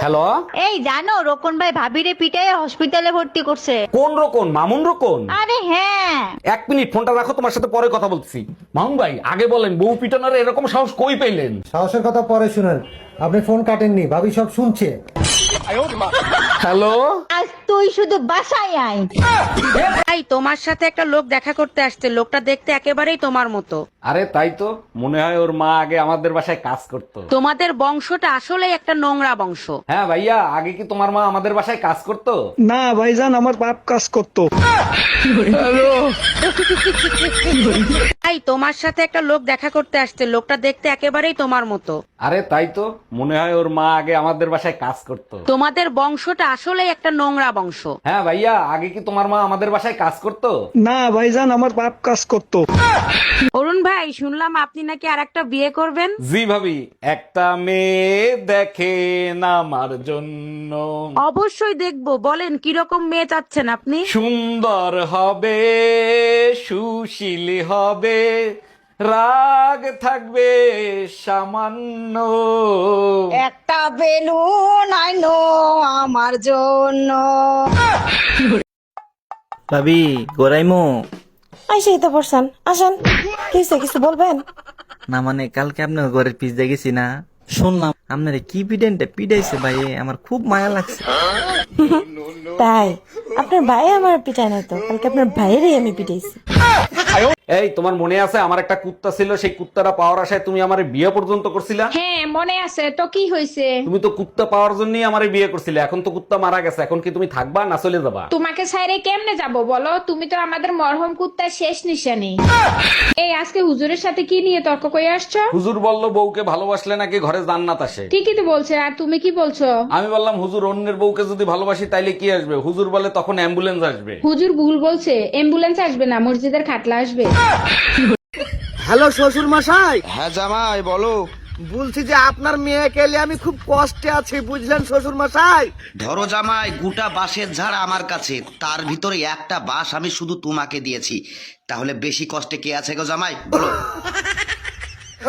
Hello, এই জানো রোকন ভাই ভাবিরে পিটাই হসপিটালে ভর্তি করছে। কোন রকম? মামুন রকম? আরে হ্যাঁ, এক মিনিট, ফোনটা রাখো, তোমার সাথে পরে কথা বলছি। মামুন ভাই আগে বলেন, বউ পিটানোর এরকম সাহস কই পেলেন? সাহসের কথা পরে শুনেন, আপনি ফোন কাটেননি, ভাবি সব শুনছে। হ্যালো, আজ তুই শুধু বাসায় আয়। ভাই তোমার সাথে একটা লোক দেখা করতে আসছে, লোকটা দেখতে একেবারেই তোমার মতো। আরে তাই তো, মনে হয় ওর মা আগে আমাদের বাসায় কাজ করতো। তোমাদের বংশটা আসলে একটা নোংরা বংশ। হ্যাঁ ভাইয়া, আগে কি তোমার মা আমাদের বাসায় কাজ করতো? না ভাইজান, আমার বাপ কাজ করতো। ভাই তোমার সাথে একটা লোক দেখা করতে আসছে, লোকটা দেখতে একেবারেই তোমার মতো। আরে তাই তো, মনে হয় ওর মা আগে আমাদের বাসায় কাজ করতো। তোমাদের বংশটা আসলে একটা নোংরা বংশ। হ্যাঁ ভাইয়া, আগে কি তোমার মা আমাদের বাসায় কাজ করতো? না ভাইজান, আমার বাপ কাজ করতো। অরুণ ভাই, শুনলাম আপনি নাকি আর একটা বিয়ে করবেন। জি ভাবি, একটা মেয়ে দেখেন আমার জন্য, অবশ্যই দেখবো, বলেন কিরকম মেয়ে চাচ্ছেন আপনি। সুন্দর হবে, সুশীল হবে, রাগ থাকবে সামান্য। একটা বেলুন আইনো আমার জন্য। ভাবি গোরাইমো। আইসাই তো পড়ছেন, আসেন। কিছু কিছু বলবেন? না মানে কালকে আপনার ঘরের পিস দেখেছি না, শুনলাম আপনার কি পিডাইছে ভাই, আমার খুব মায়া লাগছে। তাই আপনার ভাই আমার পিটায় নাই তো, কালকে আপনার ভাইয়েরই আমি পিটাইছি। এই, তোমার মনে আছে আমার একটা কুত্তা ছিল, সেই কুত্তাটা পাওয়ার আশায় তুমি আমারে বিয়ে পর্যন্ত করছিলা? হ্যাঁ মনে আছে তো, কি হয়েছে? তুমি তো কুত্তা পাওয়ার জন্যই আমারে বিয়ে করছিলে, এখন তো কুত্তা মারা গেছে, এখন কি তুমি থাকবা না চলে যাবা? তোমাকে ছাইরে কেমনে যাব বলো? তুমি তো আমাদের মরহম কুত্তার শেষ নিশানি। এই আজকে হুজুরের সাথে কি নিয়ে তর্ক করে আসছো? হুজুর বলল বউকে ভালোবাসলে নাকি ঘরে জান্নাত আসে। ঠিকই তো বলছে, আর তুমি কি বলছো? আমি বললাম হুজুর, অন্যের বউকে যদি ভালোবাসি তাইলে কি আসবে? হুজুর বলে তখন অ্যাম্বুলেন্স আসবে। হুজুর ভুল বলছে, অ্যাম্বুলেন্স আসবে না, মসজিদের খাটলা আসবে। হ্যালো শ্বশুর মশাই, হ্যাঁ জামাই বলো। বলছি যে আপনার মেয়েকে নিয়ে আমি খুব কষ্টে আছি, বুঝলেন শ্বশুর মশাই। ধরো জামাই, গোটা বাঁশের ঝাড় আমার কাছে, তার ভিতরে একটা বাঁশ আমি শুধু তোমাকে দিয়েছি, তাহলে বেশি কষ্টে কে আছে গো জামাই বলো?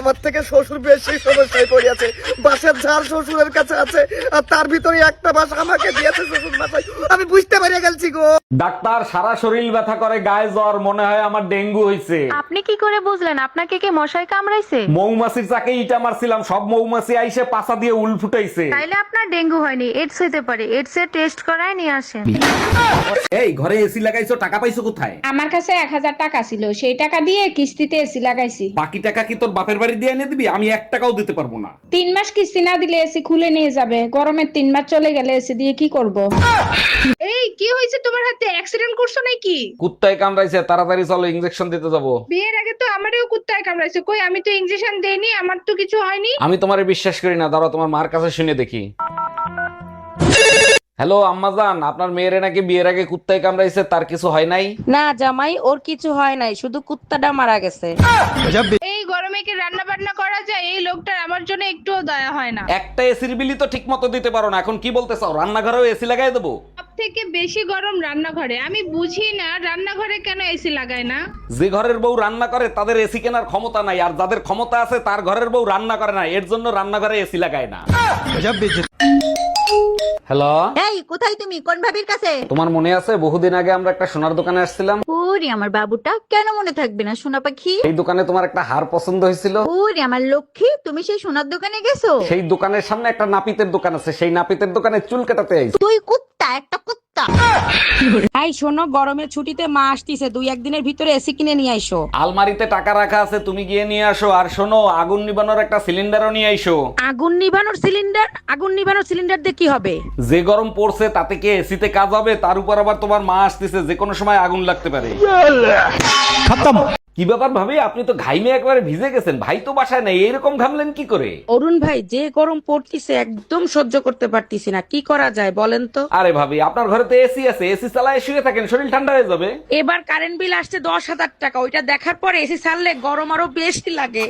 আমার থেকে শ্বশুর বেশি সমস্যায় পড়িয়াছে, বাঁশের ঝাড় শ্বশুরের কাছে আছে, আর তার ভিতরে একটা বাঁশ আমাকে দিয়েছে শ্বশুর মশাই, আমি বুঝতে পারিয়া গেছি গো। ডাক্তার, সারা শরীর ব্যথা করে, গায়ে জ্বর, মনে হয় আমার ডেঙ্গু হইছে। আপনি কি করে বুঝলেন? আপনাকে কে মশাই কামড়াইছে? মৌমাছির চাকে ইটা মারছিলাম, সব মৌমাছি আইসে পাছা দিয়ে উল ফুটাইছে। তাইলে আপনার ডেঙ্গু হয়নি, এডস হইতে পারে। এডস এর টেস্ট করায় নিয়ে আসেন। এই ঘরে এসি লাগাইছো, টাকা পাইছো কোথায়? আমার কাছে 1000 টাকা ছিল, সেই টাকা দিয়ে কিস্তিতে এসি লাগাইছি। বাকি টাকা কি তোর বাপের বাড়ি দিয়ে এনে দিবি? আমি 1 টাকাও দিতে পারবো না। 3 মাস কিস্তি না দিলে এসি খুলে নিয়ে যাবে, গরমের 3 মাস চলে গেলে এসি দিয়ে কি করব? এই কি হয়েছে তোমার হাতে? অ্যাক্সিডেন্ট করছো নাকি? কুত্তায় কামড়াইছে, তাড়াতাড়ি চলো, ইনজেকশন দিতে যাবো। বিয়ের আগে তো আমারও কুত্তায় কামড়াইছে, কই আমি তো ইনজেকশন দেইনি, আমার তো কিছু হয়নি। আমি তোমারে বিশ্বাস করি না, দাঁড়াও তোমার মার কাছে শুনে দেখি। হ্যালো আম্মাজান, আপনার মেয়েরে নাকি বিয়ের আগে কুত্তায় কামড়াইছে, তার কিছু হয় নাই? না জামাই, ওর কিছু হয় নাই, শুধু কুত্তাটা মারা গেছে। এই গরমে কি রান্না বান্না করা যায়? এই লোকটার আমার জন্য একটুও দয়া হয় না। একটা এসির বিলি তো ঠিক মতো দিতে পারো না, এখন কি বলতে চাও রান্নাঘরেও এসি লাগাই দেবো? সব থেকে বেশি গরম রান্নাঘরে। আমি বুঝি না রান্নাঘরে কেন এসি লাগায় না। যে ঘরের বউ রান্না করে তাদের এসি কেনার ক্ষমতা নাই, আর যাদের ক্ষমতা আছে তার ঘরের বউ রান্না করে না, এর জন্য রান্নাঘরে এসি লাগায় না। হ্যালো, এই কোথায় তুমি? কোন ভাবির কাছে? তোমার মনে আছে বহুদিন আগে আমরা একটা সোনার দোকানে আসছিলাম? ওরে আমার বাবুটা, কেন মনে থাকবে না সোনা পাখি? এই দোকানে তোমার একটা হার পছন্দ হয়েছিল। ওরে আমার লক্ষ্মী, তুমি সেই সোনার দোকানে গেছো? সেই দোকানের সামনে একটা নাপিতের দোকান আছে, সেই নাপিতের দোকানে চুল কাটাতে আইছি। তুই কুত্তা, একটা কুত্তা। এই শোনো, গরমের ছুটিতে মা আসতিছে, 2-1 দিনের ভিতরে এসি কিনে নিয়ে আইসো। আলমারিতে টাকা রাখা আছে, তুমি গিয়ে নিয়ে আসো। আর শোনো, আগুন নিবানোর একটা সিলিন্ডারও নিয়ে আইসো। আগুন নিভানোর সিলিন্ডার? আগুন নিভানোর সিলিন্ডার দিয়ে কি হবে? যে গরম পড়ছে তাতে কি এসিতে কাজ হবে? তার উপর আবার তোমার মা আসতেছে, যে কোনো সময় আগুন লাগতে পারে। কি ব্যাপার ভাবি, আপনি তো ঘাইমে একবারে ভিজে গেছেন, ভাই তো বাসায় নাই, এরকম ঘামলেন কি করে? অরুণ ভাই, যে গরম পড়তিছে একদম সহ্য করতে পারতিছি না, কি করা যায় বলেন তো? আরে ভাবি, আপনার ঘরে তো এসি আছে, এসি চালায় শুয়ে থাকেন, শরীর ঠান্ডা হয়ে যাবে। এবার কারেন্ট বিল আসছে 10,000 টাকা, ওইটা দেখার পরে এসি ছাড়লে গরম আরো বেশি লাগে।